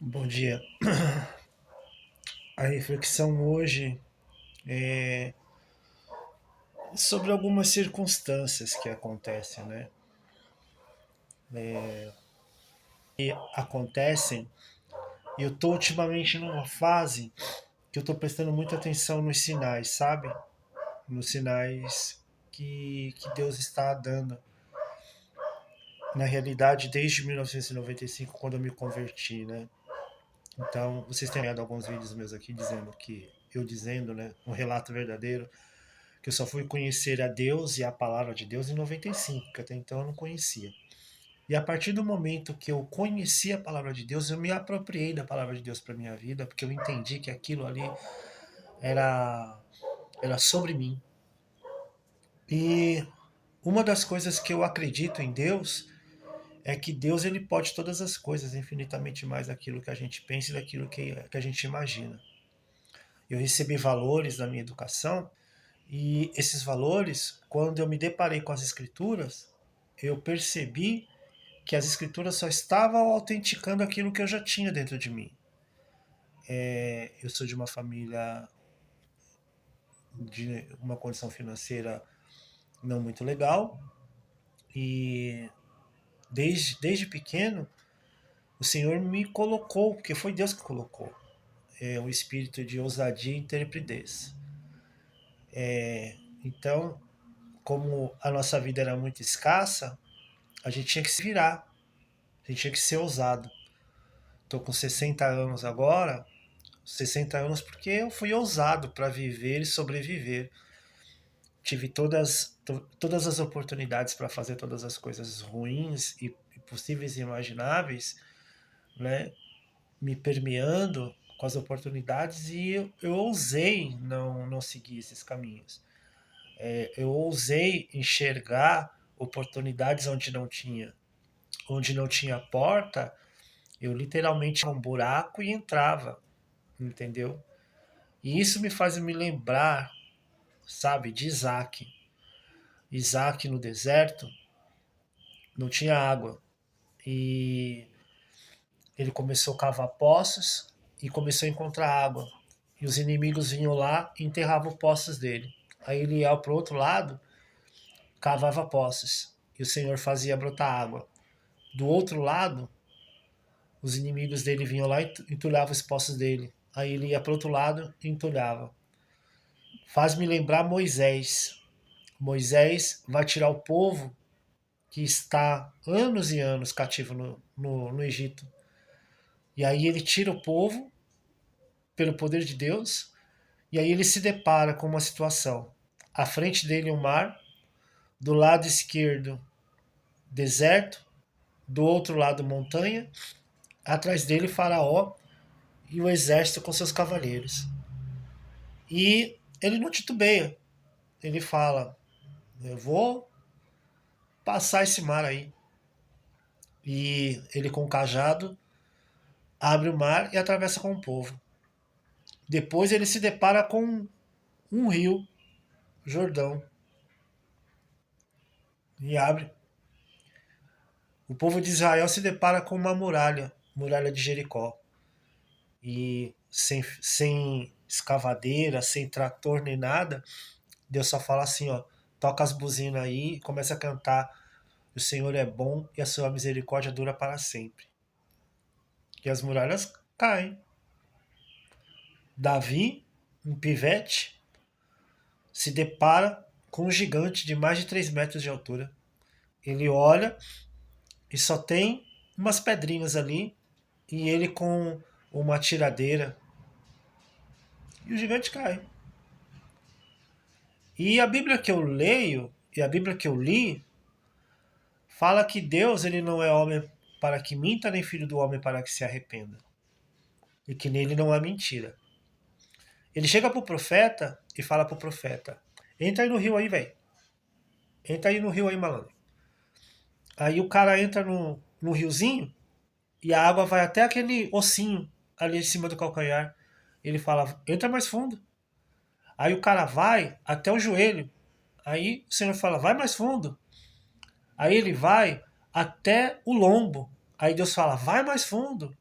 Bom dia. A reflexão hoje é sobre algumas circunstâncias que acontecem, né? E acontecem, e eu tô ultimamente numa fase que eu tô prestando muita atenção nos sinais, sabe? Nos sinais que Deus está dando. Na realidade, desde 1995, quando eu me converti, né? Então, vocês têm olhado alguns vídeos meus aqui dizendo, né? Um relato verdadeiro que eu só fui conhecer a Deus e a palavra de Deus em 95, que até então eu não conhecia. E a partir do momento que eu conheci a palavra de Deus, eu me apropriei da palavra de Deus para minha vida, porque eu entendi que aquilo ali era era sobre mim. E uma das coisas que eu acredito em Deus é que Deus ele pode todas as coisas, infinitamente mais daquilo que a gente pensa e daquilo que a gente imagina. Eu recebi valores na minha educação e esses valores, quando eu me deparei com as escrituras, eu percebi que as escrituras só estavam autenticando aquilo que eu já tinha dentro de mim. Eu sou de uma família de uma condição financeira não muito legal e desde pequeno o Senhor me colocou, porque foi Deus que colocou, um espírito de ousadia e intrepidez. Então, como a nossa vida era muito escassa, a gente tinha que se virar, a gente tinha que ser ousado. Estou com 60 anos agora, 60 anos porque eu fui ousado para viver e sobreviver. Tive todas as oportunidades para fazer todas as coisas ruins e possíveis e imagináveis, né? Me permeando com as oportunidades e eu ousei não seguir esses caminhos. Eu ousei enxergar oportunidades onde não tinha porta, eu literalmente um buraco e entrava, entendeu? E isso me faz me lembrar, sabe, de Isaac. Isaac no deserto não tinha água e ele começou a cavar poços e começou a encontrar água. E os inimigos vinham lá e enterravam poços dele. Aí ele ia para o outro lado, cavava poços e o Senhor fazia brotar água. Do outro lado, os inimigos dele vinham lá e entulhavam os poços dele. Aí ele ia para o outro lado e entulhava. Faz-me lembrar Moisés. Moisés vai tirar o povo que está anos e anos cativo no Egito. E aí ele tira o povo pelo poder de Deus, e aí ele se depara com uma situação. À frente dele o mar, do lado esquerdo deserto, do outro lado montanha, atrás dele Faraó e o exército com seus cavaleiros. E ele não titubeia, ele fala: eu vou passar esse mar aí. E ele com o cajado abre o mar e atravessa com o povo. Depois ele se depara com um rio, Jordão, e abre. O povo de Israel se depara com uma muralha, muralha de Jericó. E sem escavadeira, sem trator nem nada, Deus só fala assim, ó, toca as buzinas aí e começa a cantar: o Senhor é bom e a sua misericórdia dura para sempre. E as muralhas caem. Davi, um pivete, se depara com um gigante de mais de 3 metros de altura. Ele olha e só tem umas pedrinhas ali e ele com uma tiradeira e o gigante cai. E a Bíblia que eu leio e a Bíblia que eu li fala que Deus ele não é homem para que minta, nem filho do homem para que se arrependa. E que nele não há mentira. Ele chega pro profeta e fala pro profeta: entra aí no rio aí, velho. Entra aí no rio aí, malandro. Aí o cara entra no riozinho e a água vai até aquele ossinho ali em cima do calcanhar. Ele fala: entra mais fundo. Aí o cara vai até o joelho. Aí o Senhor fala: vai mais fundo. Aí ele vai até o lombo. Aí Deus fala: vai mais fundo.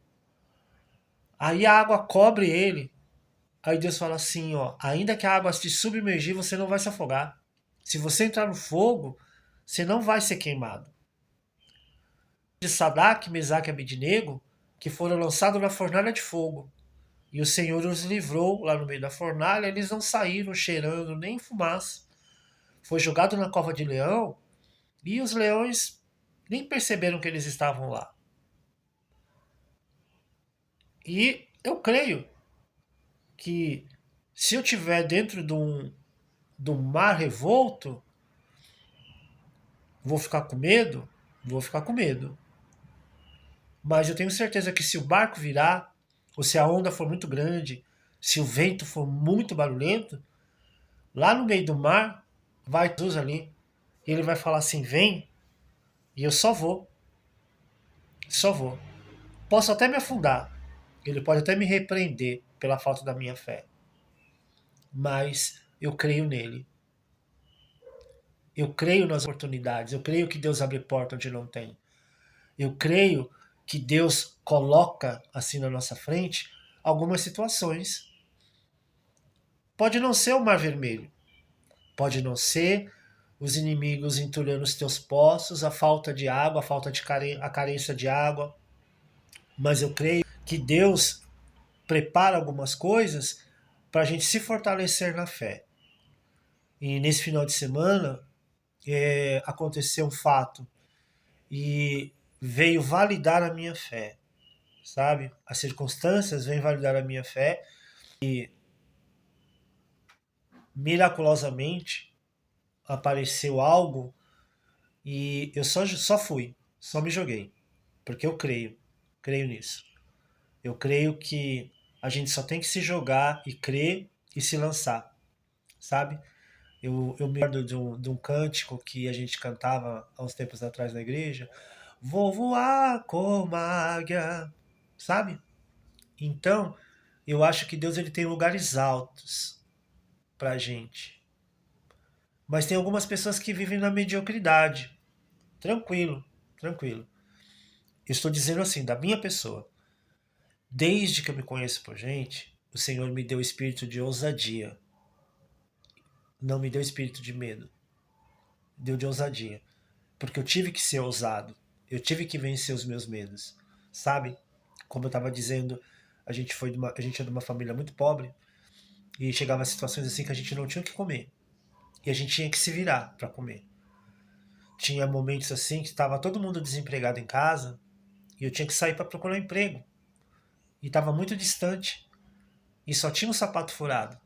Aí a água cobre ele. Aí Deus fala assim, ó, ainda que a água te submergir, você não vai se afogar. Se você entrar no fogo, você não vai ser queimado. De Sadraque, Mesaque e Abednego, que foram lançados na fornalha de fogo. E o Senhor os livrou lá no meio da fornalha, eles não saíram cheirando nem fumaça. Foi jogado na cova de leão e os leões nem perceberam que eles estavam lá. E eu creio que se eu estiver dentro de um mar revolto, vou ficar com medo? Vou ficar com medo. Mas eu tenho certeza que se o barco virar, ou se a onda for muito grande, se o vento for muito barulhento, lá no meio do mar, vai Jesus ali, e ele vai falar assim: vem, e eu só vou. Só vou. Posso até me afundar. Ele pode até me repreender pela falta da minha fé. Mas eu creio nele. Eu creio nas oportunidades. Eu creio que Deus abre porta onde não tem. Eu creio que Deus coloca assim na nossa frente algumas situações. Pode não ser o Mar Vermelho. Pode não ser os inimigos entulhando os teus poços, a falta de água, a falta de a carência de água. Mas eu creio que Deus prepara algumas coisas para a gente se fortalecer na fé. E nesse final de semana aconteceu um fato e veio validar a minha fé, sabe? As circunstâncias vêm validar a minha fé e miraculosamente apareceu algo e eu só fui, só me joguei, porque eu creio nisso. Eu creio que a gente só tem que se jogar e crer e se lançar, sabe? Eu me lembro de um cântico que a gente cantava há uns tempos atrás na igreja. Vou voar como a águia, sabe? Então, eu acho que Deus ele tem lugares altos pra gente. Mas tem algumas pessoas que vivem na mediocridade. Tranquilo, tranquilo. Eu estou dizendo assim, da minha pessoa. Desde que eu me conheço por gente, o Senhor me deu espírito de ousadia. Não me deu espírito de medo. Deu de ousadia. Porque eu tive que ser ousado. Eu tive que vencer os meus medos. Sabe? Como eu estava dizendo, a gente é de uma família muito pobre e chegava a situações assim que a gente não tinha o que comer. E a gente tinha que se virar para comer. Tinha momentos assim que estava todo mundo desempregado em casa e eu tinha que sair para procurar emprego. E estava muito distante e só tinha um sapato furado.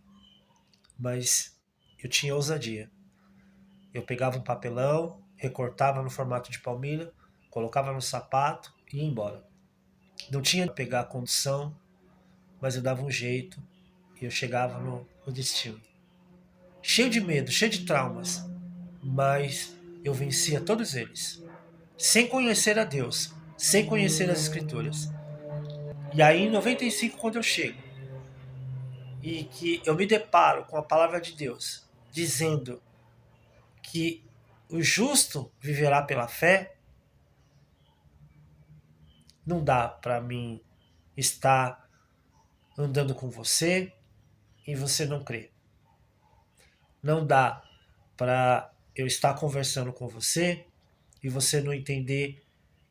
Mas eu tinha ousadia. Eu pegava um papelão, recortava no formato de palmilha, colocava no sapato e ia embora. Não tinha que pegar a condução, mas eu dava um jeito e eu chegava no destino. Cheio de medo, cheio de traumas, mas eu vencia todos eles. Sem conhecer a Deus, sem conhecer as Escrituras. E aí em 95, quando eu chego e que eu me deparo com a palavra de Deus dizendo que o justo viverá pela fé, não dá para mim estar andando com você e você não crer. Não dá para eu estar conversando com você e você não entender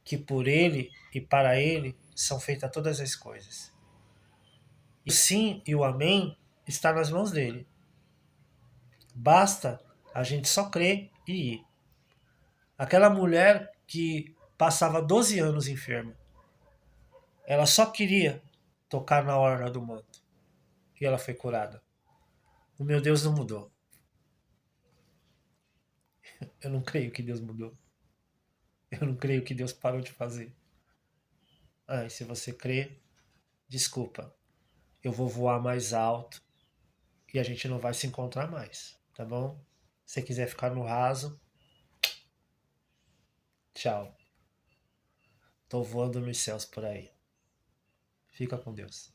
que por ele e para ele são feitas todas as coisas. E o sim e o amém está nas mãos dele. Basta a gente só crer e ir. Aquela mulher que passava 12 anos enferma, ela só queria tocar na orla do manto e ela foi curada. O meu Deus não mudou. Eu não creio que Deus mudou. Eu não creio que Deus parou de fazer. Ah, e se você crê, desculpa, eu vou voar mais alto e a gente não vai se encontrar mais, tá bom? Se você quiser ficar no raso, tchau. Tô voando nos céus por aí. Fica com Deus.